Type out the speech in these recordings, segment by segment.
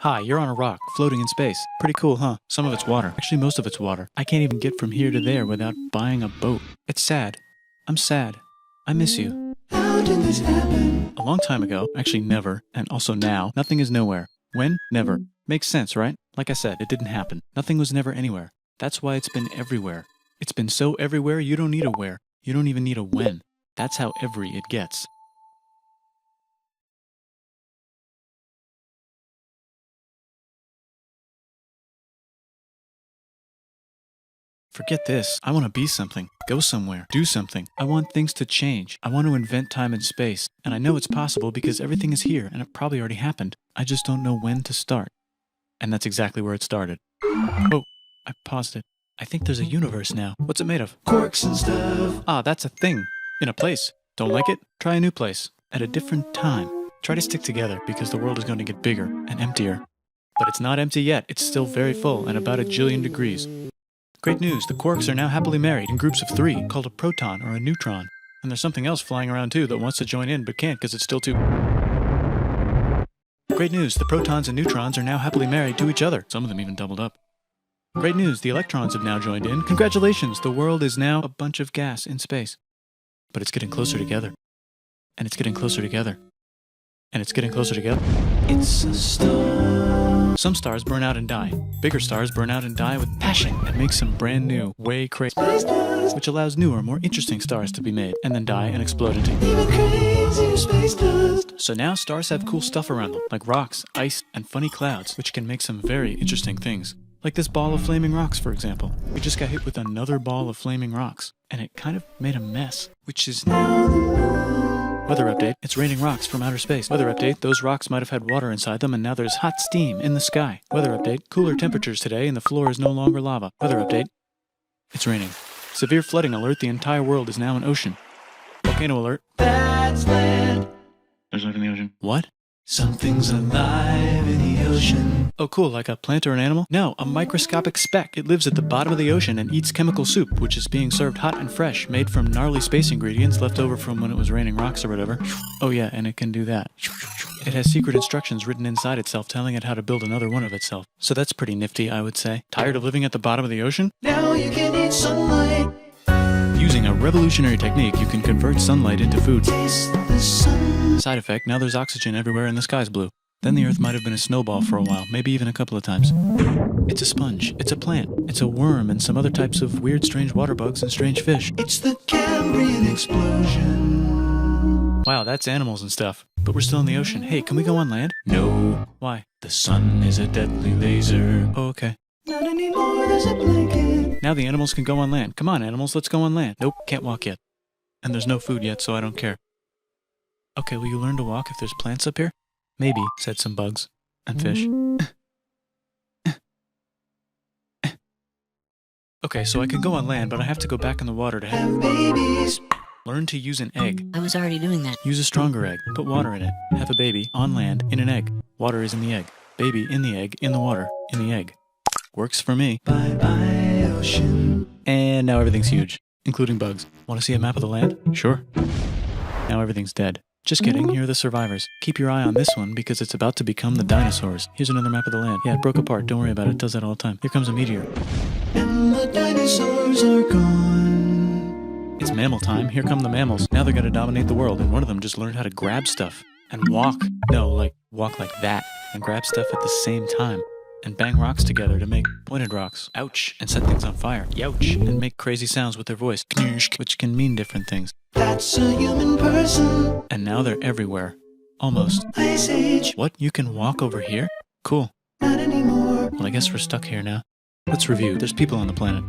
Hi, you're on a rock, floating in space. Pretty cool, huh? Some of it's water. Actually, most of it's water. I can't even get from here to there without buying a boat. It's sad. I'm sad. I miss you. How did this happen? A long time ago, actually never, and also now, nothing is nowhere. When? Never. Makes sense, right? Like I said, it didn't happen. Nothing was never anywhere. That's why it's been everywhere. It's been so everywhere you don't need a where. You don't even need a when. That's how every it gets. Forget this. I want to be something. Go somewhere. Do something. I want things to change. I want to invent time and space. And I know it's possible because everything is here and it probably already happened. I just don't know when to start. And that's exactly where it started. Oh, I paused it. I think there's a universe now. What's it made of? Quirks and stuff. Ah, that's a thing. In a place. Don't like it? Try a new place. At a different time. Try to stick together because the world is going to get bigger and emptier. But it's not empty yet. It's still very full and about 1 jillion degrees. Great news, the quarks are now happily married in groups of 3, called a proton or a neutron. And there's something else flying around too that wants to join in but can't because it's still too... Great news, the protons and neutrons are now happily married to each other. Some of them even doubled up. Great news, the electrons have now joined in. Congratulations, the world is now a bunch of gas in space. But it's getting closer together. And it's getting closer together. And it's getting closer together. It's a star. Some stars burn out and die. Bigger stars burn out and die with passion and make some brand new, way crazy, Space dust. which allows newer, more interesting stars to be made, and then die and explode into... Even crazier space dust. So now stars have cool stuff around them, like rocks, ice, and funny clouds, which can make some very interesting things. Like this ball of flaming rocks, for example. We just got hit with another ball of flaming rocks, and it kind of made a mess, which is now... Now the moon. Weather update, it's raining rocks from outer space. Weather update, those rocks might have had water inside them and now there's hot steam in the sky. Weather update, cooler temperatures today and the floor is no longer lava. Weather update, it's raining. Severe flooding alert, the entire world is now an ocean. Volcano alert. That's land. There's life in the ocean. What? Something's alive in the ocean. Oh cool, like a plant or an animal? No, a microscopic speck. It lives at the bottom of the ocean and eats chemical soup, which is being served hot and fresh, made from gnarly space ingredients left over from when it was raining rocks or whatever. Oh yeah, and it can do that. It has secret instructions written inside itself telling it how to build another one of itself. So that's pretty nifty, I would say. Tired of living at the bottom of the ocean? Now you can eat sunlight. Using a revolutionary technique, you can convert sunlight into food. Taste the sun. Side effect, now there's oxygen everywhere and the sky's blue. Then the Earth might have been a snowball for a while, maybe even a couple of times. It's a sponge, it's a plant, it's a worm and some other types of weird strange water bugs and strange fish. It's the Cambrian explosion. Wow, that's animals and stuff. But we're still in the ocean. Hey, can we go on land? No, Why? the sun is a deadly laser. Oh, okay. Not anymore, there's a blanket. Now the animals can go on land. Come on, animals, let's go on land. Nope, can't walk yet. And there's no food yet, so I don't care. Okay, will you learn to walk if there's plants up here? Maybe, said some bugs. And fish. Okay, so I can go on land, but I have to go back in the water to Have babies. learn to use an egg. I was already doing that. Use a stronger egg. Put water in it. Have a baby on land in an egg. Water is in the egg. Baby in the egg, in the water, in the egg. Works for me. Bye bye, ocean. And now everything's huge, including bugs. Want to see a map of the land? Sure. Now everything's dead. Just kidding, here are the survivors. Keep your eye on this one because it's about to become the dinosaurs. Here's another map of the land. Yeah, it broke apart, don't worry about it, it does that all the time. Here comes a meteor. And the dinosaurs are gone. It's mammal time, here come the mammals. Now they're gonna dominate the world, and one of them just learned how to grab stuff. And walk. No, like, walk like that. And grab stuff at the same time. And bang rocks together to make pointed rocks. Ouch. And set things on fire. Youch. And make crazy sounds with their voice. Knirsch, which can mean different things. That's a human person. And now they're everywhere. Almost. Ice Age. What? You can walk over here? Cool. Not anymore. Well, I guess we're stuck here now. Let's review. There's people on the planet.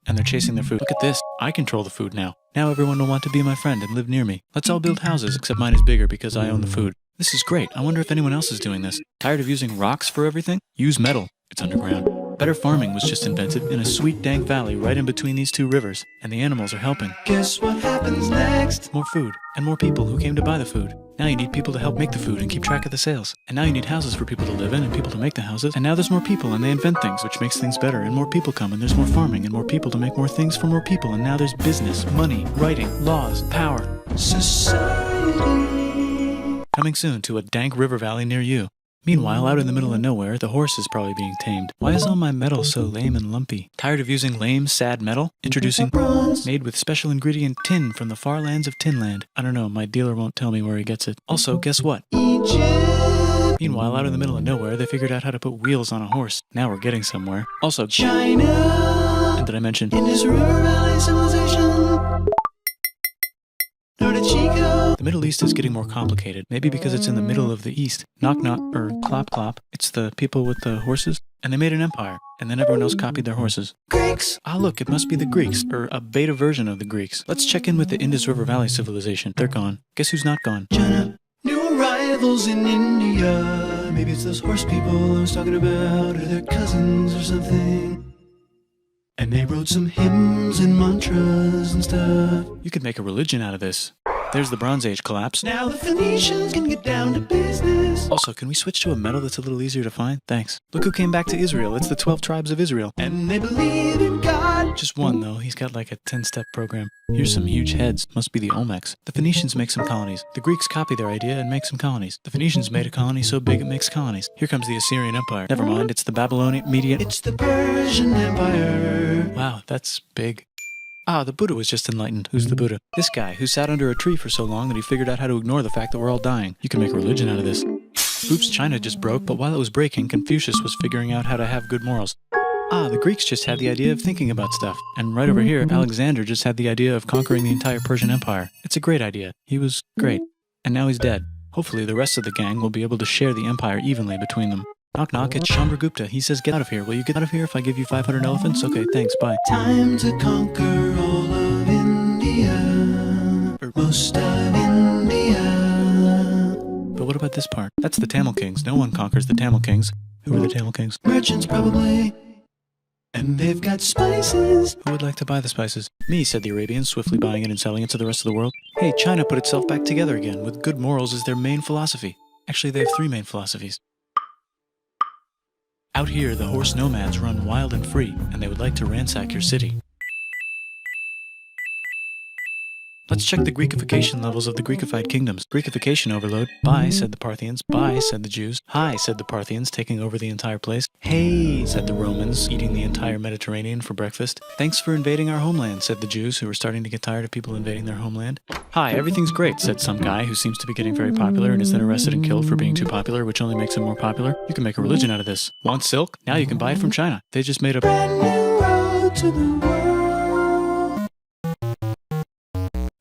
And they're chasing their food. Look at this. I control the food now. Now everyone will want to be my friend and live near me. Let's all build houses, except mine is bigger because I own the food. This is great. I wonder if anyone else is doing this. Tired of using rocks for everything? Use metal. It's underground. Better farming was just invented in a sweet dank valley right in between these two rivers. And the animals are helping. Guess what happens next? More food. And more people who came to buy the food. Now you need people to help make the food and keep track of the sales. And now you need houses for people to live in and people to make the houses. And now there's more people and they invent things, which makes things better. And more people come and there's more farming and more people to make more things for more people. And now there's business, money, writing, laws, power. Society. Coming soon to a dank river valley near you. Meanwhile, out in the middle of nowhere, the horse is probably being tamed. Why is all my metal so lame and lumpy? Tired of using lame, sad metal? Introducing bronze, made with special ingredient tin from the far lands of Tinland. I don't know, my dealer won't tell me where he gets it. Also, guess what? Egypt. Meanwhile, out in the middle of nowhere, they figured out how to put wheels on a horse. Now we're getting somewhere. Also, China. And did I mention Indus River Valley civilization? The Middle East is getting more complicated, maybe because it's in the middle of the East. Knock knock, or clop clop. It's the people with the horses. And they made an empire, and then everyone else copied their horses. Greeks! Ah look, it must be the Greeks, or a beta version of the Greeks. Let's check in with the Indus River Valley civilization. They're gone. Guess who's not gone? China. New arrivals in India. Maybe it's those horse people I was talking about, or their cousins or something. And they wrote some hymns and mantras and stuff. You could make a religion out of this. There's the Bronze Age collapse. Now the Phoenicians can get down to business. Also, can we switch to a metal that's a little easier to find? Thanks. Look who came back to Israel. It's the 12 tribes of Israel. And they believe in God. Just one, though. He's got like a 10-step program. Here's some huge heads. Must be the Olmecs. The Phoenicians make some colonies. The Greeks copy their idea and make some colonies. The Phoenicians made a colony so big it makes colonies. Here comes the Assyrian Empire. Never mind, it's the Babylonian Median. It's the Persian Empire. Wow, that's big. Ah, the Buddha was just enlightened. Who's the Buddha? This guy, who sat under a tree for so long that he figured out how to ignore the fact that we're all dying. You can make a religion out of this. Oops, China just broke, but while it was breaking, Confucius was figuring out how to have good morals. Ah, the Greeks just had the idea of thinking about stuff. And right over here, Alexander just had the idea of conquering the entire Persian Empire. It's a great idea. He was great. And now he's dead. Hopefully the rest of the gang will be able to share the empire evenly between them. Knock knock, it's Chandragupta. He says get out of here. Will you get out of here if I give you 500 elephants? Okay, thanks, bye. Time to conquer all of India. Or most of India. But what about this part? That's the Tamil Kings. No one conquers the Tamil Kings. Who are the Tamil Kings? Merchants probably. And they've got spices. Who would like to buy the spices? Me, said the Arabians, swiftly buying it and selling it to the rest of the world. Hey, China put itself back together again, with good morals as their main philosophy. Actually, they have 3 main philosophies. Out here, the horse nomads run wild and free, and they would like to ransack your city. Let's check the Greekification levels of the Greekified kingdoms. Greekification overload. Bye, said the Parthians. Bye, said the Jews. Hi, said the Parthians, taking over the entire place. Hey, said the Romans, eating the entire Mediterranean for breakfast. Thanks for invading our homeland, said the Jews, who were starting to get tired of people invading their homeland. Hi, everything's great, said some guy who seems to be getting very popular and is then arrested and killed for being too popular, which only makes him more popular. You can make a religion out of this. Want silk? Now you can buy it from China. They just made a Brand new road to the world.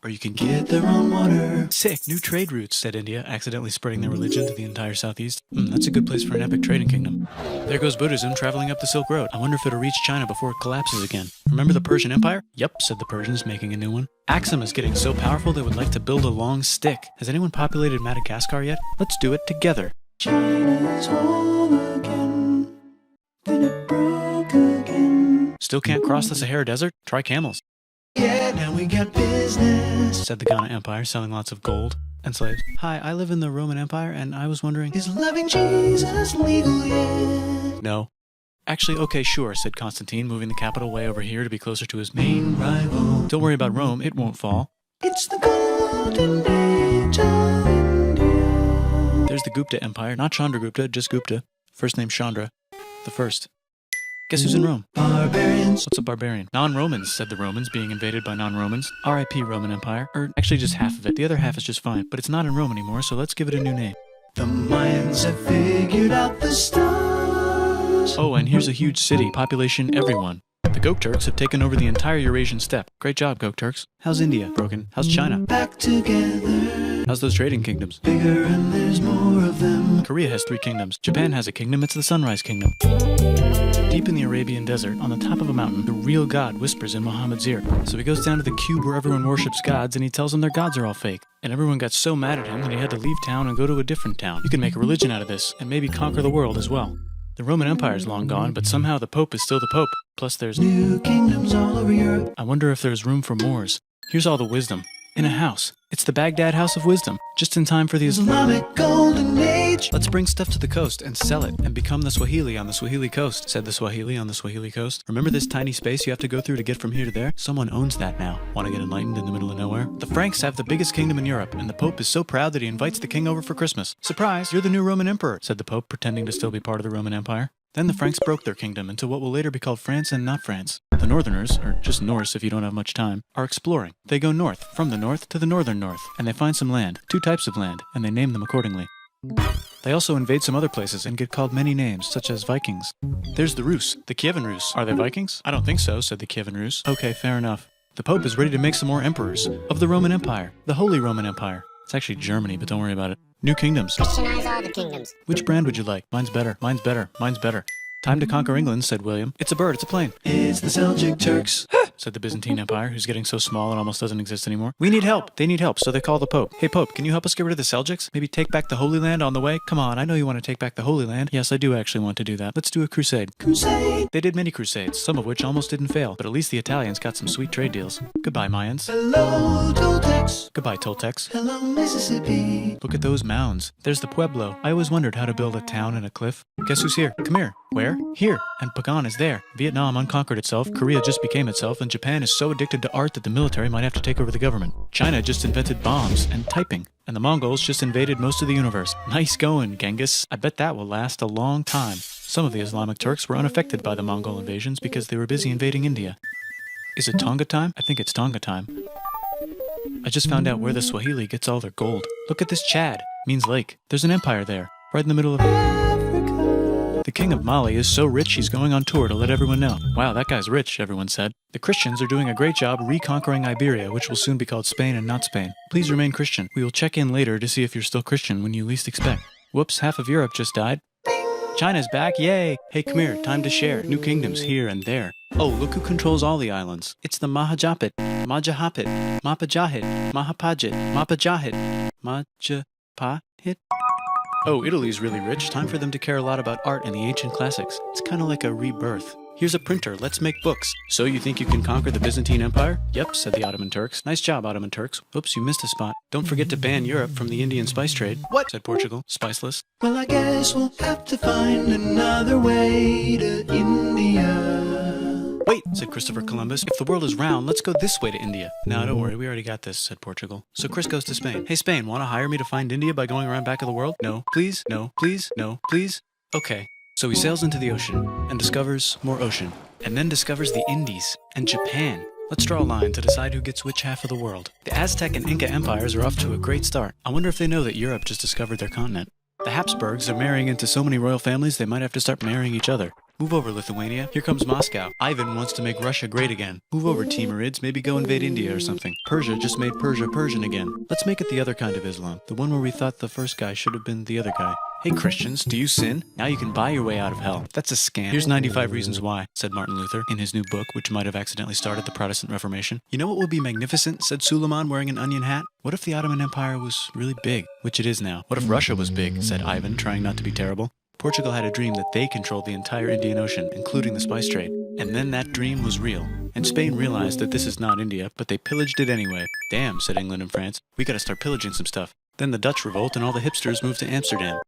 Or you can Get their own water. Sick, new trade routes, said India, accidentally spreading their religion to the entire southeast. That's a good place for an epic trading kingdom. There goes Buddhism traveling up the Silk Road. I wonder if it'll reach China before it collapses again. Remember the Persian Empire? Yep, said the Persians, making a new one. Axum is getting so powerful they would like to build a long stick. Has anyone populated Madagascar yet? Let's do it together. China's whole again. Then it broke again. Still can't cross the Sahara Desert? Try camels, Yeah, now we got business. said the Ghana Empire, selling lots of gold and slaves. Hi, I live in the Roman Empire, and I was wondering... Is loving Jesus legal yet? No. Actually, okay, sure, said Constantine, moving the capital way over here to be closer to his main... Rival. Don't worry about Rome, it won't fall. It's the golden age of India. There's the Gupta Empire, not Chandragupta, just Gupta. First name Chandra. The first. Guess who's in Rome? Barbarians. What's a barbarian? Non-Romans, said the Romans, being invaded by non-Romans. R.I.P. Roman Empire. Or actually just half of it. The other half is just fine. But it's not in Rome anymore, so let's give it a new name. The Mayans have figured out the stars. Oh, and here's a huge city. Population everyone. The Gok Turks have taken over the entire Eurasian steppe. Great job, Gok Turks. How's India? Broken. How's China? Back together. How's those trading kingdoms? Bigger and there's more of them. Korea has 3 kingdoms. Japan has a kingdom. It's the Sunrise Kingdom. Deep in the Arabian desert, on the top of a mountain, the real God whispers in Muhammad's ear. So he goes down to the cube where everyone worships gods, and he tells them their gods are all fake. And everyone got so mad at him that he had to leave town and go to a different town. You can make a religion out of this, and maybe conquer the world as well. The Roman Empire is long gone, but somehow the Pope is still the Pope. Plus there's... New kingdoms all over Europe. I wonder if there's room for Moors. Here's all the wisdom. In a house. It's the Baghdad House of Wisdom. Just in time for the Islamic golden age rich. Let's bring stuff to the coast and sell it and become the Swahili on the Swahili coast, said the Swahili on the Swahili coast. Remember this tiny space you have to go through to get from here to there? Someone owns that now. Want to get enlightened in the middle of nowhere? The Franks have the biggest kingdom in Europe, and the Pope is so proud that he invites the king over for Christmas. Surprise, you're the new Roman emperor, said the Pope, pretending to still be part of the Roman Empire. Then the Franks broke their kingdom into what will later be called France and not France. The Northerners, or just Norse if you don't have much time, are exploring. They go north, from the north to the northern north, and they find some land, 2 types of land, and they name them accordingly. They also invade some other places and get called many names, such as Vikings. There's the Rus, the Kievan Rus. Are they Vikings? I don't think so, said the Kievan Rus. Okay, fair enough. The Pope is ready to make some more emperors of the Roman Empire, the Holy Roman Empire. It's actually Germany, but don't worry about it. New kingdoms. Christianize all the kingdoms. Which brand would you like? Mine's better, mine's better, mine's better. Time to conquer England, said William. It's a bird, it's a plane. It's the Seljuk Turks, said the Byzantine Empire, who's getting so small it almost doesn't exist anymore. We need help. They need help, so they call the Pope. Hey, Pope, can you help us get rid of the Seljuks? Maybe take back the Holy Land on the way? Come on, I know you want to take back the Holy Land. Yes, I do actually want to do that. Let's do a crusade. Crusade. They did many crusades, some of which almost didn't fail, but at least the Italians got some sweet trade deals. Goodbye, Mayans. Hello, Toltecs. Goodbye, Toltecs. Hello, Mississippi. Look at those mounds. There's the Pueblo. I always wondered how to build a town in a cliff. Guess who's here? Come here. Where? Here. And Pagan is there. Vietnam unconquered itself, Korea just became itself, and Japan is so addicted to art that the military might have to take over the government. China just invented bombs and typing. And the Mongols just invaded most of the universe. Nice going, Genghis. I bet that will last a long time. Some of the Islamic Turks were unaffected by the Mongol invasions because they were busy invading India. Is it Tonga time? I think it's Tonga time. I just found out where the Swahili gets all their gold. Look at this Chad. Means lake. There's an empire there. Right in the middle of Africa. The king of Mali is so rich he's going on tour to let everyone know. Wow, that guy's rich, everyone said. The Christians are doing a great job reconquering Iberia, which will soon be called Spain and not Spain. Please remain Christian. We will check in later to see if you're still Christian when you least expect. Whoops, half of Europe just died. China's back, yay! Hey, come here, time to share. New kingdoms here and there. Oh, look who controls all the islands. It's the Mahajapit, Majahapit, Mapajahit, Mahapajit, Mapajahit, Majapahit. Oh, Italy's really rich. Time for them to care a lot about art and the ancient classics. It's kind of like a rebirth. Here's a printer, let's make books. So you think you can conquer the Byzantine Empire? Yep, said the Ottoman Turks. Nice job, Ottoman Turks. Oops, you missed a spot. Don't forget to ban Europe from the Indian spice trade. What? Said Portugal, spiceless. Well, I guess we'll have to find another way to India. Wait, said Christopher Columbus. If the world is round, let's go this way to India. No, don't worry, we already got this, said Portugal. So Chris goes to Spain. Hey, Spain, want to hire me to find India by going around back of the world? No, please, no, please, no, please. Okay. So he sails into the ocean and discovers more ocean, and then discovers the Indies and Japan. Let's draw a line to decide who gets which half of the world. The Aztec and Inca empires are off to a great start. I wonder if they know that Europe just discovered their continent. The Habsburgs are marrying into so many royal families they might have to start marrying each other. Move over, Lithuania. Here comes Moscow. Ivan wants to make Russia great again. Move over, Timurids. Maybe go invade India or something. Persia just made Persia Persian again. Let's make it the other kind of Islam. The one where we thought the first guy should have been the other guy. Hey Christians, do you sin? Now you can buy your way out of hell. That's a scam. Here's 95 Reasons Why, said Martin Luther in his new book, which might have accidentally started the Protestant Reformation. You know what would be magnificent, said Suleiman wearing an onion hat? What if the Ottoman Empire was really big? Which it is now. What if Russia was big, said Ivan, trying not to be terrible. Portugal had a dream that they controlled the entire Indian Ocean, including the spice trade. And then that dream was real. And Spain realized that this is not India, but they pillaged it anyway. Damn, said England and France. We gotta start pillaging some stuff. Then the Dutch revolt and all the hipsters moved to Amsterdam.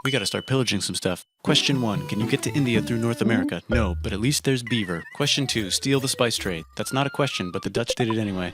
We gotta start pillaging some stuff. Question 1, can you get to India through North America? No, but at least there's beaver. Question 2, steal the spice trade. That's not a question, but the Dutch did it anyway.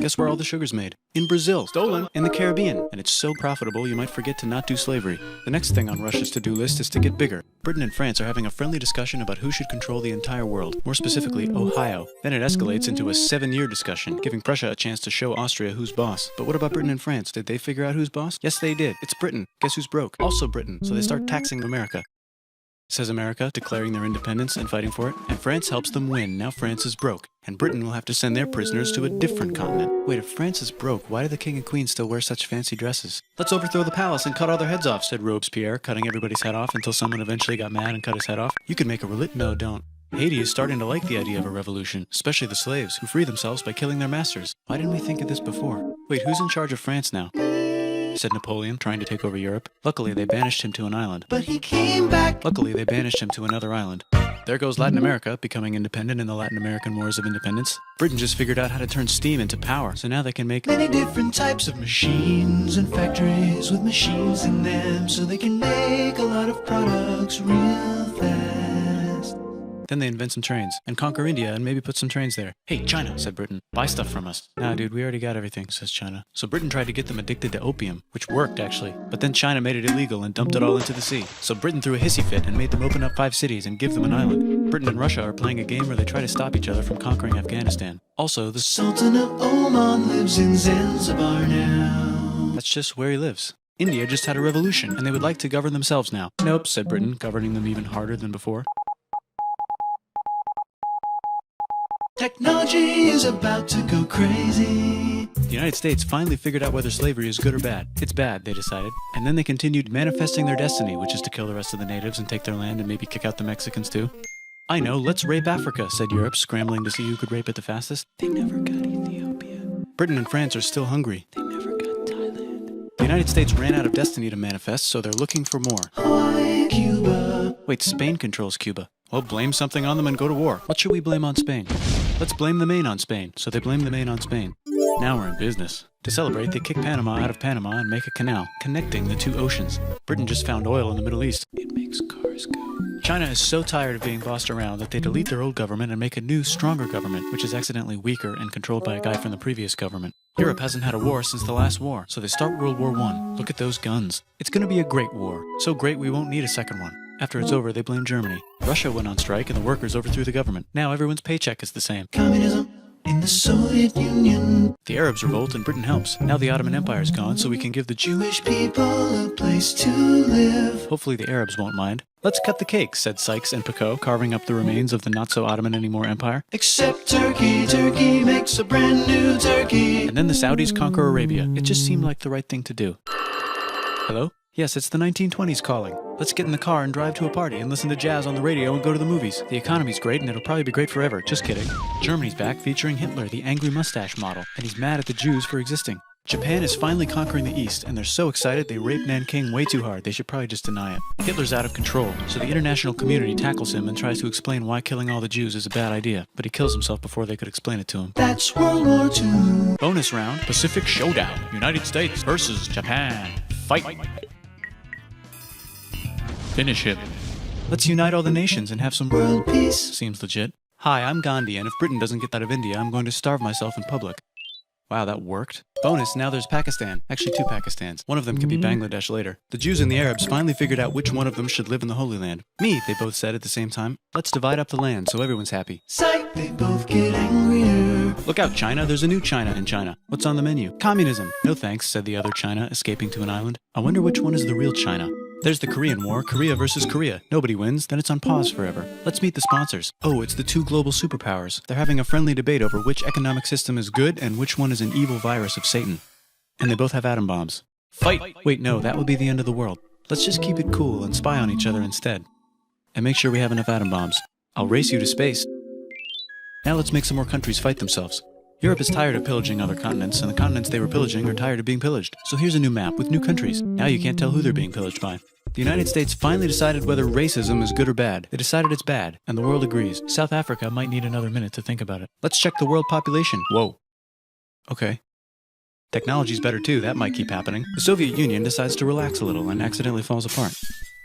Guess where all the sugar's made? In Brazil. Stolen. In the Caribbean. And it's so profitable you might forget to not do slavery. The next thing on Russia's to-do list is to get bigger. Britain and France are having a friendly discussion about who should control the entire world. More specifically, Ohio. Then it escalates into a 7-year discussion, giving Prussia a chance to show Austria who's boss. But what about Britain and France? Did they figure out who's boss? Yes, they did. It's Britain. Guess who's broke? Also Britain. So they start taxing America. Says America, declaring their independence and fighting for it. And France helps them win. Now France is broke. And Britain will have to send their prisoners to a different continent. Wait, if France is broke, why do the king and queen still wear such fancy dresses? Let's overthrow the palace and cut all their heads off, said Robespierre, cutting everybody's head off until someone eventually got mad and cut his head off. You could make a No, don't. Haiti is starting to like the idea of a revolution, especially the slaves, who free themselves by killing their masters. Why didn't we think of this before? Wait, who's in charge of France now? Said Napoleon, trying to take over Europe. Luckily, they banished him to an island. But he came back. Luckily, they banished him to another island. There goes Latin America, becoming independent in the Latin American Wars of Independence. Britain just figured out how to turn steam into power, so now they can make many different types of machines and factories with machines in them, so they can make a lot of products real fast. Then they invent some trains, and conquer India and maybe put some trains there. Hey, China, said Britain, buy stuff from us. Nah, dude, we already got everything, says China. So Britain tried to get them addicted to opium, which worked, actually. But then China made it illegal and dumped it all into the sea. So Britain threw a hissy fit and made them open up 5 cities and give them an island. Britain and Russia are playing a game where they try to stop each other from conquering Afghanistan. Also, the Sultan of Oman lives in Zanzibar now. That's just where he lives. India just had a revolution, and they would like to govern themselves now. Nope, said Britain, governing them even harder than before. Technology is about to go crazy. The United States finally figured out whether slavery is good or bad. It's bad, they decided. And then they continued manifesting their destiny, which is to kill the rest of the natives and take their land and maybe kick out the Mexicans too. I know, let's rape Africa, said Europe, scrambling to see who could rape it the fastest. They never got Ethiopia. Britain and France are still hungry. They never got Thailand. The United States ran out of destiny to manifest, so they're looking for more. Hawaii, Cuba. Wait, Spain controls Cuba. Well, blame something on them and go to war. What should we blame on Spain? Let's blame the Maine on Spain. So they blame the Maine on Spain. Now we're in business. To celebrate, they kick Panama out of Panama and make a canal, connecting the 2 oceans. Britain just found oil in the Middle East. It makes cars go. China is so tired of being bossed around that they delete their old government and make a new, stronger government, which is accidentally weaker and controlled by a guy from the previous government. Europe hasn't had a war since the last war, so they start World War I. Look at those guns. It's gonna be a great war. So great we won't need a second one. After it's over, they blame Germany. Russia went on strike and the workers overthrew the government. Now everyone's paycheck is the same. Communism in the Soviet Union. The Arabs revolt and Britain helps. Now the Ottoman Empire's gone, so we can give the Jewish people a place to live. Hopefully the Arabs won't mind. Let's cut the cake, said Sykes and Picot, carving up the remains of the not-so-Ottoman-anymore empire. Except Turkey. Turkey makes a brand new Turkey. And then the Saudis conquer Arabia. It just seemed like the right thing to do. Hello? Yes, it's the 1920s calling. Let's get in the car and drive to a party and listen to jazz on the radio and go to the movies. The economy's great and it'll probably be great forever. Just kidding. Germany's back featuring Hitler, the angry mustache model, and he's mad at the Jews for existing. Japan is finally conquering the East, and they're so excited they rape Nanking way too hard. They should probably just deny it. Hitler's out of control, so the international community tackles him and tries to explain why killing all the Jews is a bad idea, but he kills himself before they could explain it to him. That's World War II. Bonus round, Pacific Showdown. United States versus Japan. Fight! Finish him. Let's unite all the nations and have some World peace. Seems legit. Hi, I'm Gandhi, and if Britain doesn't get that of India, I'm going to starve myself in public. Wow, that worked. Bonus, now there's Pakistan. Actually, 2 Pakistans. One of them can be Bangladesh later. The Jews and the Arabs finally figured out which one of them should live in the Holy Land. Me, they both said at the same time. Let's divide up the land so everyone's happy. Psych, they both get angrier. Look out, China. There's a new China in China. What's on the menu? Communism. No thanks, said the other China, escaping to an island. I wonder which one is the real China. There's the Korean War, Korea versus Korea. Nobody wins, then it's on pause forever. Let's meet the sponsors. Oh, it's the 2 global superpowers. They're having a friendly debate over which economic system is good and which one is an evil virus of Satan. And they both have atom bombs. Fight! Wait, no, that would be the end of the world. Let's just keep it cool and spy on each other instead. And make sure we have enough atom bombs. I'll race you to space. Now let's make some more countries fight themselves. Europe is tired of pillaging other continents, and the continents they were pillaging are tired of being pillaged. So here's a new map with new countries. Now you can't tell who they're being pillaged by. The United States finally decided whether racism is good or bad. They decided it's bad, and the world agrees. South Africa might need another minute to think about it. Let's check the world population. Whoa. Okay. Technology's better too, that might keep happening. The Soviet Union decides to relax a little and accidentally falls apart.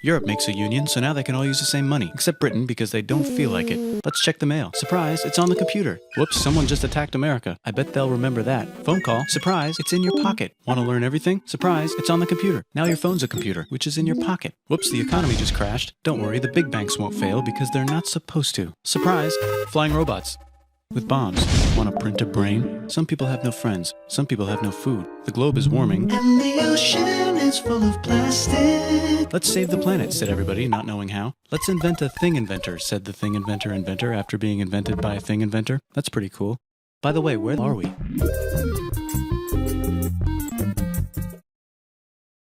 Europe makes a union, so now they can all use the same money, except Britain because they don't feel like it. Let's check the mail. Surprise, it's on the computer. Whoops, someone just attacked America. I bet they'll remember that. Phone call. Surprise, it's in your pocket. Want to learn everything? Surprise, it's on the computer. Now your phone's a computer, which is in your pocket. Whoops, the economy just crashed. Don't worry, the big banks won't fail because they're not supposed to. Surprise, flying robots. With bombs. Want to print a brain? Some people have no friends. Some people have no food. The globe is warming. And the ocean is full of plastic. Let's save the planet, said everybody, not knowing how. Let's invent a thing inventor, said the thing inventor after being invented by a thing inventor. That's pretty cool. By the way, where are we?